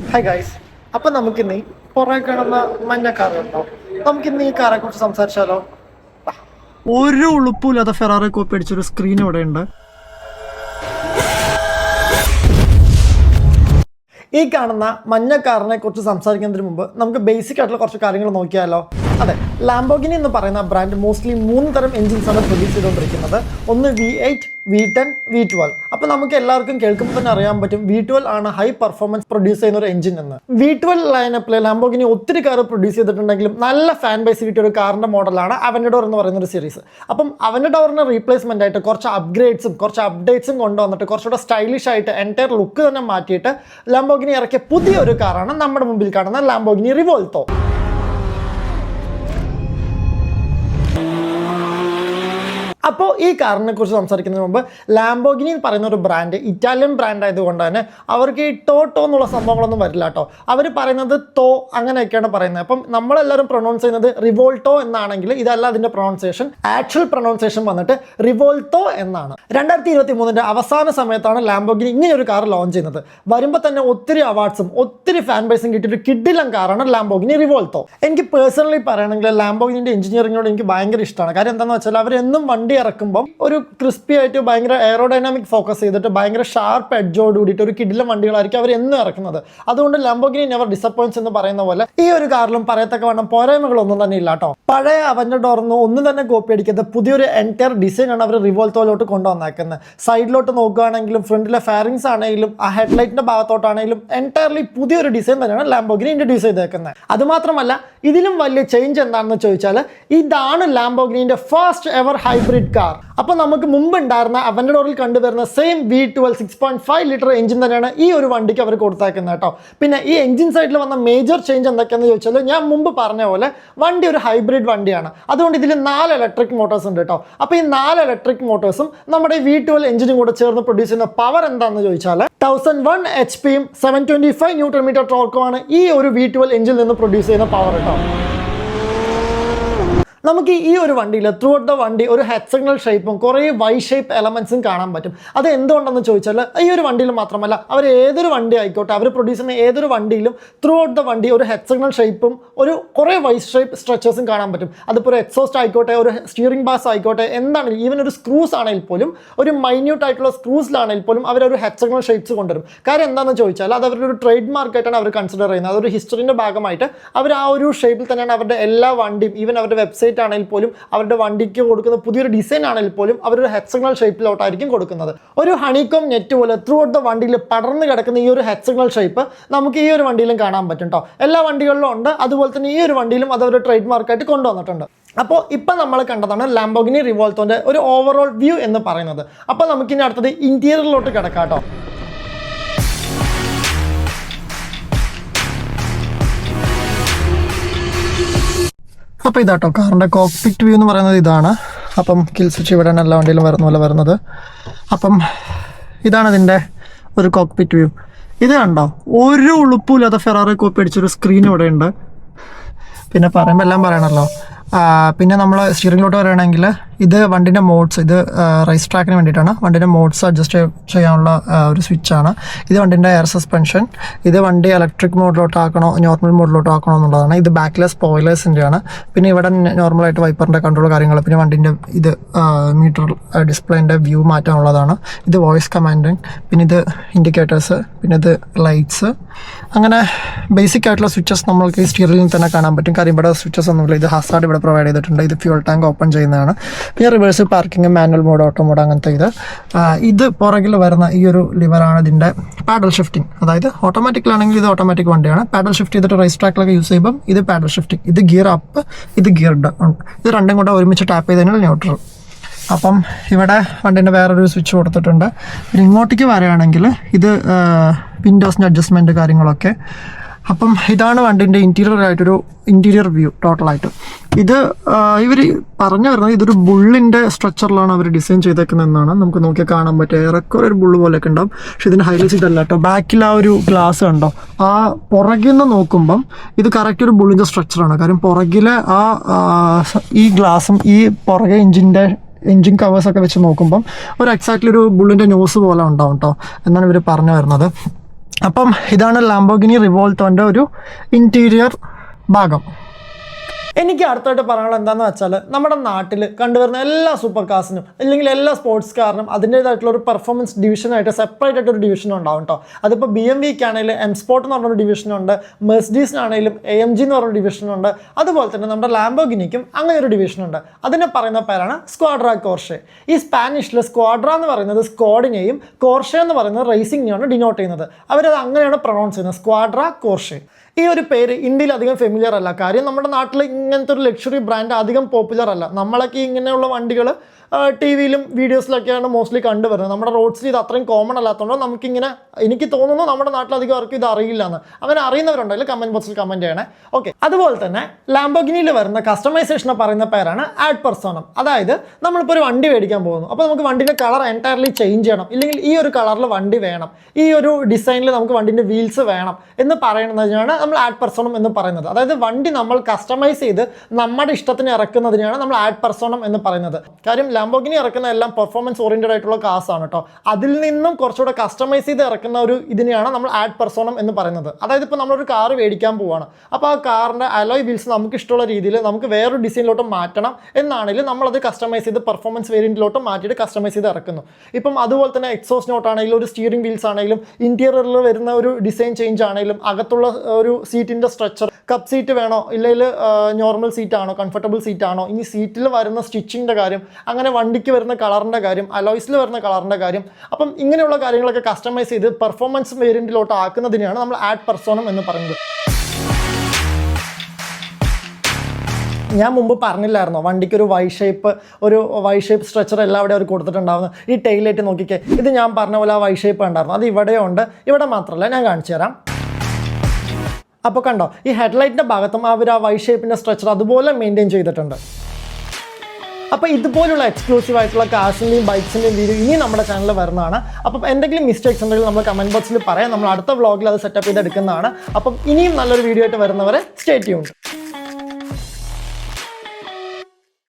Hi guys, അപ്പം നമുക്കിന്ന് ഈ പുറകെ കാണുന്ന മഞ്ഞ കാർ ഉണ്ടോ, നമുക്കിന്ന് ഈ കാറെ കുറിച്ച് സംസാരിച്ചാലോ? ഒരു ഉളുപ്പില്ലാതെ ഫെറാറി കോപ്പി അടിച്ചൊരു സ്ക്രീൻ ഇവിടെ ഉണ്ട്. ഈ കാണുന്ന മഞ്ഞ കാറിനെ കുറിച്ച് സംസാരിക്കുന്നതിന് മുമ്പ് നമുക്ക് ബേസിക് ആയിട്ടുള്ള കുറച്ച് കാര്യങ്ങൾ നോക്കിയാലോ. അതെ, ലാംബോർഗിനി എന്ന് പറയുന്ന ബ്രാൻഡ് മോസ്റ്റ്ലി 3 തരം എഞ്ചിൻസാണ് പ്രൊഡ്യൂസ് ചെയ്തുകൊണ്ടിരിക്കുന്നത്. ഒന്ന് V8, V10, V12. അപ്പോൾ നമുക്ക് എല്ലാവർക്കും കേൾക്കുമ്പോൾ തന്നെ അറിയാൻ പറ്റും V12 ആണ് ഹൈ പെർഫോമൻസ് പ്രൊഡ്യൂസ് ചെയ്യുന്ന ഒരു എഞ്ചിൻ എന്ന്. V12 ലൈനപ്പിൽ ലാംബോർഗിനി ഒത്തിരി കാർ പ്രൊഡ്യൂസ് ചെയ്തിട്ടുണ്ടെങ്കിലും നല്ല ഫാൻ ബേസ് കിട്ടിയ ഒരു കാറിന്റെ മോഡലാണ് അവന്റഡോർ എന്ന് പറയുന്ന ഒരു സീരീസ്. അപ്പം അവന്റഡോറിന് റീപ്ലേസ്മെന്റ് ആയിട്ട് കുറച്ച് അപ്ഗ്രേഡ്സും കുറച്ച് അപ്ഡേറ്റ്സും കൊണ്ടുവന്നിട്ട് കുറച്ചുകൂടെ സ്റ്റൈലിഷ് ആയിട്ട് എൻറ്റയർ ലുക്ക് തന്നെ മാറ്റിയിട്ട് ലാംബോർഗിനി ഇറക്കിയ പുതിയൊരു കാറാണ് നമ്മുടെ മുമ്പിൽ കാണുന്ന ലാംബോർഗിനി റിവോൾട്ടോ. അപ്പോൾ ഈ കാറിനെ കുറിച്ച് സംസാരിക്കുന്നതിന് മുമ്പ് ലാംബോർഗിനി എന്ന് പറയുന്ന ഒരു ബ്രാൻഡ് ഇറ്റാലിയൻ ബ്രാൻഡ് ആയതുകൊണ്ട് തന്നെ അവർക്ക് ഈ ടോ എന്നുള്ള സംഭവങ്ങളൊന്നും വരില്ല കേട്ടോ. അവർ പറയുന്നത് തോ അങ്ങനെയൊക്കെയാണ് പറയുന്നത്. അപ്പം നമ്മളെല്ലാവരും പ്രൊണൗൺസ് ചെയ്യുന്നത് റിവോൾട്ടോ എന്നാണെങ്കിൽ ഇതല്ല അതിൻ്റെ പ്രൊണൗൺസിയേഷൻ. ആക്ച്വൽ പ്രൊണൗൺസിയേഷൻ വന്നിട്ട് റിവോൾട്ടോ എന്നാണ്. 2023 അവസാന സമയത്താണ് ലാംബോർഗിനി ഇങ്ങനെ ഒരു കാർ ലോഞ്ച് ചെയ്യുന്നത്. വരുമ്പോൾ തന്നെ ഒത്തിരി അവാർഡ്സും ഒത്തിരി ഫാൻ ബേസും കിട്ടിയൊരു കിഡിലൻ കാറാണ് ലാംബോർഗിനി റിവോൾട്ടോ. എനിക്ക് പേഴ്സണലി പറയുകയാണെങ്കിൽ ലാംബോർഗിനിൻ്റെ എഞ്ചിനീയറിംഗോട് എനിക്ക് ഭയങ്കര ഇഷ്ടമാണ്. കാര്യം എന്താണെന്ന് വെച്ചാൽ അവരെന്നും വണ്ടി ഇറക്കുമ്പോൾ ഒരു ക്രിസ്പി ആയിട്ട് ഭയങ്കര എയറോഡൈനാമിക് ഫോക്കസ് ചെയ്തിട്ട് ഭയങ്കര ഷാർപ്പ് എഡ്ജോട് കൂടിയിട്ട് ഒരു കിഡിലെ വണ്ടികളായിരിക്കും അവർ എന്നും ഇറക്കുന്നത്. അതുകൊണ്ട് ലാംബോർഗിനി നെവർ ഡിസപ്പോയിന്റ്സ് എന്ന് പറയുന്ന പോലെ ഈ ഒരു കാറിലും പറയത്തക്കവണ്ണം പോരായ്മകളൊന്നും തന്നെ ഇല്ല കേട്ടോ. പഴയ അവന്റഡോറിന്ന് ഒന്നും തന്നെ കോപ്പി അടിക്കാത്ത പുതിയൊരു എൻറ്റയർ ഡിസൈനാണ് അവർ റിവോൾട്ടോയിലോട്ട് കൊണ്ടുവന്നേക്കുന്നത്. സൈഡിലോട്ട് നോക്കുകയാണെങ്കിലും ഫ്രണ്ടിലെ ഫാരിങ്സ് ആണെങ്കിലും ആ ഹെഡ്ലൈറ്റിന്റെ ഭാഗത്തോട്ടാണെങ്കിലും എൻറ്റയർലി പുതിയൊരു ഡിസൈൻ തന്നെയാണ് ലാംബോർഗിനി ഇൻട്രൊഡ്യൂസ് ചെയ്തേക്കുന്നത്. അതുമാത്രമല്ല ഇതിലും വലിയ ചേഞ്ച് എന്താണെന്ന് ചോദിച്ചാൽ ഇതാണ് ലാംബോർഗിനിന്റെ ഫസ്റ്റ് എവർ ഹൈബ്രിഡ് കാർ. അപ്പോൾ നമുക്ക് മുമ്പ് ഉണ്ടായിരുന്ന അവന്റഡോറിൽ കണ്ടുവരുന്ന സെയിം V12 6.5 ലിറ്റർ എഞ്ചിൻ തന്നെയാണ് ഈ ഒരു വണ്ടിക്ക് അവർ കൊടുത്തേക്കുന്നത് കേട്ടോ. പിന്നെ ഈ എഞ്ചിൻ സൈഡിൽ വന്ന മേജർ ചേഞ്ച് എന്തൊക്കെയാണെന്ന് ചോദിച്ചാൽ ഞാൻ മുമ്പ് പറഞ്ഞ പോലെ വണ്ടി ഒരു ഹൈബ്രിഡ് വണ്ടിയാണ്. അതുകൊണ്ട് ഇതിൽ 4 ഇലക്ട്രിക് മോട്ടോഴ്സ് ഉണ്ട് കേട്ടോ. അപ്പോൾ ഈ 4 ഇലക്ട്രിക് മോട്ടോഴ്സും നമ്മുടെ V12 എഞ്ചിനും കൂടെ ചേർന്ന് പ്രൊഡ്യൂസ് ചെയ്യുന്ന പവർ എന്താണെന്ന് ചോദിച്ചാൽ 1001 HP-യും 725 Nm ടോർക്കുമാണ് ഈ ഒരു V12 എഞ്ചിനിൽ നിന്ന് പ്രൊഡ്യൂസ് ചെയ്യുന്ന പവർ കേട്ടോ. നമുക്ക് ഈ ഒരു വണ്ടിയിൽ ത്രൂ ഔട്ട് ദ വണ്ടി ഒരു ഹെക്സഗണൽ ഷേപ്പും കുറേ വൈ ഷേപ്പ് എലമെന്റ്സും കാണാൻ പറ്റും. അത് എന്തുകൊണ്ടെന്ന് ചോദിച്ചാൽ ഈ ഒരു വണ്ടിയിൽ മാത്രമല്ല അവർ ഏതൊരു വണ്ടി ആയിക്കോട്ടെ അവർ പ്രൊഡ്യൂസ് ചെയ്യുന്ന ഏതൊരു വണ്ടിയിലും ത്രൂ ഔട്ട് ദ വണ്ടി ഒരു ഹെക്സഗണൽ ഷേപ്പും ഒരു കുറേ വൈ ഷേപ്പ് സ്ട്രക്ചേഴ്സും കാണാൻ പറ്റും. അതിപ്പോൾ ഒരു എക്സോസ്റ്റ് ആയിക്കോട്ടെ, ഒരു സ്റ്റിയറിംഗ് ബാസ് ആയിക്കോട്ടെ, എന്താണെങ്കിലും ഈവൻ ഒരു സ്ക്രൂസ് ആണെങ്കിൽ പോലും ഒരു മൈന്യൂട്ട് ആയിട്ടുള്ള സ്ക്രൂസിലാണെങ്കിൽ പോലും അവരൊരു ഹെക്സഗണൽ ഷേപ്സ് കൊണ്ടുവരും. കാര്യം എന്താണെന്ന് ചോദിച്ചാൽ അത് അവരുടെ ഒരു ട്രേഡ് മാർക്കായിട്ടാണ് അവർ കൺസിഡർ ചെയ്യുന്നത്. അതൊരു ഹിസ്റ്ററിൻ്റെ ഭാഗമായിട്ട് അവർ ആ ഒരു ഷേപ്പിൽ തന്നെയാണ് അവരുടെ എല്ലാ വണ്ടിയും ഈവൻ അവരുടെ വെബ്സൈറ്റ് ആണെങ്കിൽ പോലും അവരുടെ വണ്ടിക്ക് കൊടുക്കുന്ന പുതിയൊരു ഡിസൈൻ ആണെങ്കിൽ പോലും അവരൊരു ഹെക്സഗണൽ ഷേപ്പിലോട്ടായിരിക്കും കൊടുക്കുന്നത്. ഒരു ഹണികോം നെറ്റ് പോലെ ത്രൂ ഔട്ട് ദ വണ്ടിയിൽ പടർന്ന് കിടക്കുന്ന ഈ ഒരു ഹെക്സഗണൽ ഷേപ്പ് നമുക്ക് ഈ ഒരു വണ്ടിയിലും കാണാൻ പറ്റും കേട്ടോ. എല്ലാ വണ്ടികളിലും ഉണ്ട്. അതുപോലെ തന്നെ ഈ ഒരു വണ്ടിയിലും അതൊരു ട്രേഡ് മാർക്കായിട്ട് കൊണ്ടുവന്നിട്ടുണ്ട്. അപ്പോൾ ഇപ്പം നമ്മൾ കണ്ടതാണ് ലാംബോർഗിനി റിവോൾട്ടോൻ്റെ ഒരു ഓവറോൾ വ്യൂ എന്ന് പറയുന്നത്. അപ്പോൾ നമുക്കിനി അടുത്തത് ഇന്റീരിയറിലോട്ട് കിടക്കാം കേട്ടോ. അപ്പോൾ ഇതാട്ടോ കാറിൻ്റെ കോക്പിറ്റ് വ്യൂ എന്ന് പറയുന്നത് ഇതാണ്. അപ്പം കിൽ സ്വിച്ച് ഇവിടെയാണ് എല്ലാ വണ്ടിയിലും വരുന്ന പോലെ വരുന്നത്. അപ്പം ഇതാണ് ഇതിൻ്റെ ഒരു കോക്പിറ്റ് വ്യൂ. ഇത് കണ്ടോ, ഒരു ഉളുപ്പില്ലാതെ ഫെറാറി കോപ്പി അടിച്ചൊരു സ്ക്രീൻ ഇവിടെ ഉണ്ട്. പിന്നെ പറയുമ്പോൾ എല്ലാം പറയണമല്ലോ. പിന്നെ നമ്മൾ സ്റ്റിയറിംഗിലോട്ട് പറയുകയാണെങ്കിൽ ഇത് വണ്ടിൻ്റെ മോഡ്സ്, ഇത് റേസ് ട്രാക്കിന് വേണ്ടിയിട്ടാണ്. വണ്ടിൻ്റെ മോഡ്സ് അഡ്ജസ്റ്റ് ചെയ്യാനുള്ള ഒരു സ്വിച്ചാണ്. ഇത് വണ്ടിൻ്റെ എയർ സസ്പെൻഷൻ. ഇത് വണ്ടി ഇലക്ട്രിക് മോഡിലോട്ട് ആക്കണോ നോർമൽ മോഡിലോട്ട് ആക്കണോ എന്നുള്ളതാണ്. ഇത് ബാക്കിലെ സ്പോയിലേഴ്സിൻ്റെയാണ്. പിന്നെ ഇവിടെ നോർമലായിട്ട് വൈപ്പറിൻ്റെ കൺട്രോൾ കാര്യങ്ങൾ. പിന്നെ വണ്ടിൻ്റെ ഇത് മീറ്റർ ഡിസ്പ്ലേൻ്റെ വ്യൂ മാറ്റാനുള്ളതാണ്. ഇത് വോയിസ് കമാൻഡിങ്. പിന്നെ ഇത് ഇൻഡിക്കേറ്റേഴ്സ്. പിന്നെ ഇത് ലൈറ്റ്സ്. അങ്ങനെ ബേസിക് ആയിട്ടുള്ള സ്വിച്ചസ് നമ്മൾക്ക് ഈ സ്റ്റിയറിംഗിൽ തന്നെ കാണാൻ പറ്റും. കാര്യം ഇവിടെ സ്വിച്ചസ് ഒന്നുമില്ല. ഇത് ഹസാർഡ് ഇവിടെ പ്രൊവൈഡ് ചെയ്തിട്ടുണ്ട്. ഇത് ഫ്യൂൾ ടാങ്ക് ഓപ്പൺ ചെയ്യുന്നതാണ്. പിന്നെ reverse parking, manual mode, auto mode, അങ്ങനത്തെ ഇത് പുറകിൽ വരുന്ന ഈ ഒരു ലിവറാണ് ഇതിൻ്റെ പാഡൽ ഷിഫ്റ്റിംഗ്. അതായത് ഓട്ടോമാറ്റിക്കിലാണെങ്കിൽ ഇത് ഓട്ടോമാറ്റിക് വണ്ടിയാണ്. പാഡൽ ഷിഫ്റ്റ് ചെയ്തിട്ട് റേസ് ട്രാക്കിലൊക്കെ യൂസ് ചെയ്യുമ്പം ഇത് പാഡൽ ഷിഫ്റ്റിംഗ്. ഇത് ഗിയർ അപ്പ്, ഇത് ഗിയർ ഡൗൺ. ഇത് രണ്ടും കൂടെ ഒരുമിച്ച് ടാപ്പ് ചെയ്ത് കഴിഞ്ഞാൽ ന്യൂട്രൽ. അപ്പം ഇവിടെ വണ്ടീൻ്റെ വേറൊരു സ്വിച്ച് കൊടുത്തിട്ടുണ്ട്. പിന്നെ ഇങ്ങോട്ടേക്ക് വരികയാണെങ്കിൽ ഇത് വിൻഡോസിൻ്റെ അഡ്ജസ്റ്റ്മെൻറ്റ് കാര്യങ്ങളൊക്കെ. അപ്പം ഇതാണ് വണ്ടീൻ്റെ ഇൻറ്റീരിയർ വ്യൂ ടോട്ടലായിട്ട്. ഇത് ഇവർ പറഞ്ഞു വരുന്നത് ഇതൊരു ബുള്ളിൻ്റെ സ്ട്രക്ചറിലാണ് അവർ ഡിസൈൻ ചെയ്തേക്കുന്നതെന്നാണ്. നമുക്ക് നോക്കിയാൽ കാണാൻ പറ്റും. ഏറെക്കുറെ ഒരു ബുള്ള് പോലെയൊക്കെ ഉണ്ടാവും. പക്ഷെ ഇതിൻ്റെ ഹൈലൈറ്റ്സ് ഇതല്ല കേട്ടോ. ബാക്കിൽ ആ ഒരു ഗ്ലാസ് കണ്ടോ, ആ പുറകിൽ നിന്ന് നോക്കുമ്പം ഇത് കറക്റ്റ് ഒരു ബുള്ളിൻ്റെ സ്ട്രക്ചറാണ്. കാര്യം പുറകിലെ ഈ ഗ്ലാസും ഈ പുറകെ എഞ്ചിൻ കവേഴ്സൊക്കെ വെച്ച് നോക്കുമ്പം ഒരു എക്സാക്ട്ലി ഒരു ബുള്ളിൻ്റെ ന്യൂസ് പോലെ ഉണ്ടാവും കേട്ടോ എന്നാണ് ഇവർ പറഞ്ഞു വരുന്നത്. അപ്പം ഇതാണ് ലാംബോർഗിനി റിവോൾട്ടോൻ്റെ ഒരു ഇൻറ്റീരിയർ ഭാഗം. എനിക്ക് അടുത്തായിട്ട് പറയാനുള്ളത് എന്താണെന്ന് വെച്ചാൽ നമ്മുടെ നാട്ടിൽ കണ്ടുവരുന്ന എല്ലാ സൂപ്പർ കാർസിനും അല്ലെങ്കിൽ എല്ലാ സ്പോർട്സ് കാറിനും അതിൻ്റേതായിട്ടുള്ള ഒരു പെർഫോമൻസ് ഡിവിഷനായിട്ട് സെപ്പറേറ്റ് ആയിട്ട് ഒരു ഡിവിഷൻ ഉണ്ടാവും കേട്ടോ. അതിപ്പോൾ BMW ആണെങ്കിലും എം സ്പോർട്ട് എന്ന് പറഞ്ഞൊരു ഡിവിഷനുണ്ട്, മെഴ്സിഡീസിനാണെങ്കിലും AMG എന്ന് പറഞ്ഞൊരു ഡിവിഷനുണ്ട്, അതുപോലെ തന്നെ നമ്മുടെ ലാംബോർഗിനിക്കും അങ്ങനെ ഒരു ഡിവിഷനുണ്ട്. അതിനെ പറയുന്ന പേരാണ് സ്ക്വാഡ്ര കോർഷെ. ഈ സ്പാനിഷിൽ സ്ക്വാഡ്ര എന്ന് പറയുന്നത് സ്ക്വാഡിനെയും കോർഷെ എന്ന് പറയുന്നത് റേസിംഗിനെയാണ് ഡിനോട്ട് ചെയ്യുന്നത്. അവരത് അങ്ങനെയാണ് പ്രൊണൗൺസ് ചെയ്യുന്നത്, സ്ക്വാഡ്ര കോർഷെ. ഈ ഒരു പേര് ഇന്ത്യയിൽ അധികം ഫെമിലിയർ അല്ല. കാര്യം നമ്മുടെ നാട്ടിൽ ഇങ്ങനത്തെ ഒരു ലക്ഷറി ബ്രാൻഡ് അധികം പോപ്പുലർ അല്ല. നമ്മളൊക്കെ ഇങ്ങനെയുള്ള വണ്ടികൾ TV-യിലും വീഡിയോസിലൊക്കെയാണ് മോസ്റ്റ്ലി കണ്ടുവരുന്നത്. നമ്മുടെ റോഡ്സിൽ ഇത് അത്രയും കോമൺ അല്ലാത്തതുകൊണ്ട് നമുക്കിങ്ങനെ, എനിക്ക് തോന്നുന്നു നമ്മുടെ നാട്ടിലധികം ആർക്കും ഇത് അറിയില്ല എന്ന്. അങ്ങനെ അറിയുന്നവരുണ്ടെങ്കിൽ കമൻറ്റ് ബോക്സിൽ കമൻറ്റ് ചെയ്യണേ. ഓക്കെ, അതുപോലെ തന്നെ ലാംബോർഗിനിയിൽ വരുന്ന കസ്റ്റമൈസേഷനെ പറയുന്ന പേരാണ് ആഡ് പെർസോണം. അതായത് നമ്മളിപ്പോൾ ഒരു വണ്ടി മേടിക്കാൻ പോകുന്നു, അപ്പോൾ നമുക്ക് വണ്ടിൻ്റെ കളർ എൻറ്റയർലി ചേഞ്ച് ചെയ്യണം, ഇല്ലെങ്കിൽ ഈ ഒരു കളറിൽ വണ്ടി വേണം, ഈ ഒരു ഡിസൈനിൽ നമുക്ക് വണ്ടിൻ്റെ വീൽസ് വേണം എന്ന് പറയുന്നതിനാണ് നമ്മൾ ആഡ് പെർസോണം എന്ന് പറയുന്നത്. അതായത് വണ്ടി നമ്മൾ കസ്റ്റമൈസ് ചെയ്ത് നമ്മുടെ ഇഷ്ടത്തിന് ഇറക്കുന്നതിനാണ് നമ്മൾ ആഡ് പെർസോണം എന്ന് പറയുന്നത്. കാര്യം ലാംബോർഗിനി ഇറക്കുന്ന എല്ലാം പെർഫോമൻസ് ഓറിയന്റഡ് ആയിട്ടുള്ള കാർസ് ആണ് കേട്ടോ. അതിൽ നിന്നും കുറച്ചുകൂടെ കസ്റ്റമൈസ് ചെയ്ത് ഇറക്കുന്ന ഒരു ഇതിനെയാണ് നമ്മൾ ആഡ് പെർസോണം എന്ന് പറയുന്നത്. അതായത് ഇപ്പോൾ നമ്മളൊരു കാർ മേടിക്കാൻ പോവുകയാണ്, അപ്പോൾ ആ കാറിൻ്റെ അലോയ് വീൽസ് നമുക്ക് ഇഷ്ടമുള്ള രീതിയിൽ നമുക്ക് വേറൊരു ഡിസൈനിലോട്ട് മാറ്റണം എന്നാണെങ്കിൽ നമ്മളത് കസ്റ്റമൈസ് ചെയ്ത് പെർഫോമൻസ് വേരിയൻറ്റിലോട്ട് മാറ്റിയിട്ട് കസ്റ്റമൈസ് ചെയ്ത് ഇറക്കുന്നു. ഇപ്പം അതുപോലെ തന്നെ എക്സോസ്റ്റ് നോട്ട് ആണെങ്കിലും ഒരു സ്റ്റിയറിംഗ് വീൽസ് ആണെങ്കിലും ഇൻറ്റീരിയറിൽ വരുന്ന ഒരു ഡിസൈൻ ചേഞ്ച് ആണെങ്കിലും അകത്തുള്ള ഒരു സീറ്റിൻ്റെ സ്ട്രക്ചർ, കപ്പ് സീറ്റ് വേണോ ഇല്ലെങ്കിൽ നോർമൽ സീറ്റാണോ, കംഫർട്ടബിൾ സീറ്റാണോ, ഇനി സീറ്റിൽ വരുന്ന സ്റ്റിച്ചിങ്ങിൻ്റെ കാര്യം, അങ്ങനെ വണ്ടിക്ക് വരുന്ന കളറിൻ്റെ കാര്യം, അലോയ്സിൽ വരുന്ന കളറിൻ്റെ കാര്യം, അപ്പം ഇങ്ങനെയുള്ള കാര്യങ്ങളൊക്കെ കസ്റ്റമൈസ് ചെയ്ത് പെർഫോമൻസ് വേരിയൻറ്റിലോട്ട് ആക്കുന്നതിനെയാണ് നമ്മൾ ആഡ് പെർസോണം എന്ന് പറയുന്നത്. ഞാൻ മുമ്പ് പറഞ്ഞില്ലായിരുന്നോ വണ്ടിക്ക് ഒരു വൈ ഷേപ്പ് സ്ട്രക്ചർ എല്ലാവിടെയും അവർ കൊടുത്തിട്ടുണ്ടാവുന്നത്. ഈ ടൈലൈറ്റ് നോക്കിക്കേ, ഇത് ഞാൻ പറഞ്ഞ പോലെ ആ വൈ ഷേപ്പ് ഉണ്ടായിരുന്നു, അത് ഇവിടെയുണ്ട്. ഇവിടെ മാത്രമല്ല, ഞാൻ കാണിച്ചു തരാം. അപ്പോൾ കണ്ടോ, ഈ ഹെഡ്ലൈറ്റിൻ്റെ ഭാഗത്തും അവർ ആ വൈ ഷേപ്പിൻ്റെ സ്ട്രക്ചർ അതുപോലെ മെയിൻറ്റെയിൻ ചെയ്തിട്ടുണ്ട്. അപ്പോൾ ഇതുപോലുള്ള എക്സ്ക്ലൂസീവ് ആയിട്ടുള്ള കാർസിൻ്റെയും ബൈക്സിൻ്റെയും വീഡിയോ ഇനി നമ്മുടെ ചാനലിൽ വരുന്നതാണ്. അപ്പം എന്തെങ്കിലും മിസ്റ്റേക്സ് ഉണ്ടെങ്കിൽ നമ്മൾ കമൻറ്റ് ബോക്സിൽ പറയാം. നമ്മൾ അടുത്ത വ്ളോഗിൽ അത് സെറ്റപ്പ് ചെയ്ത് എടുക്കുന്നതാണ്. അപ്പം ഇനിയും നല്ലൊരു വീഡിയോ ആയിട്ട് വരുന്നവരെ സ്റ്റേ ട്യൂൺഡ്.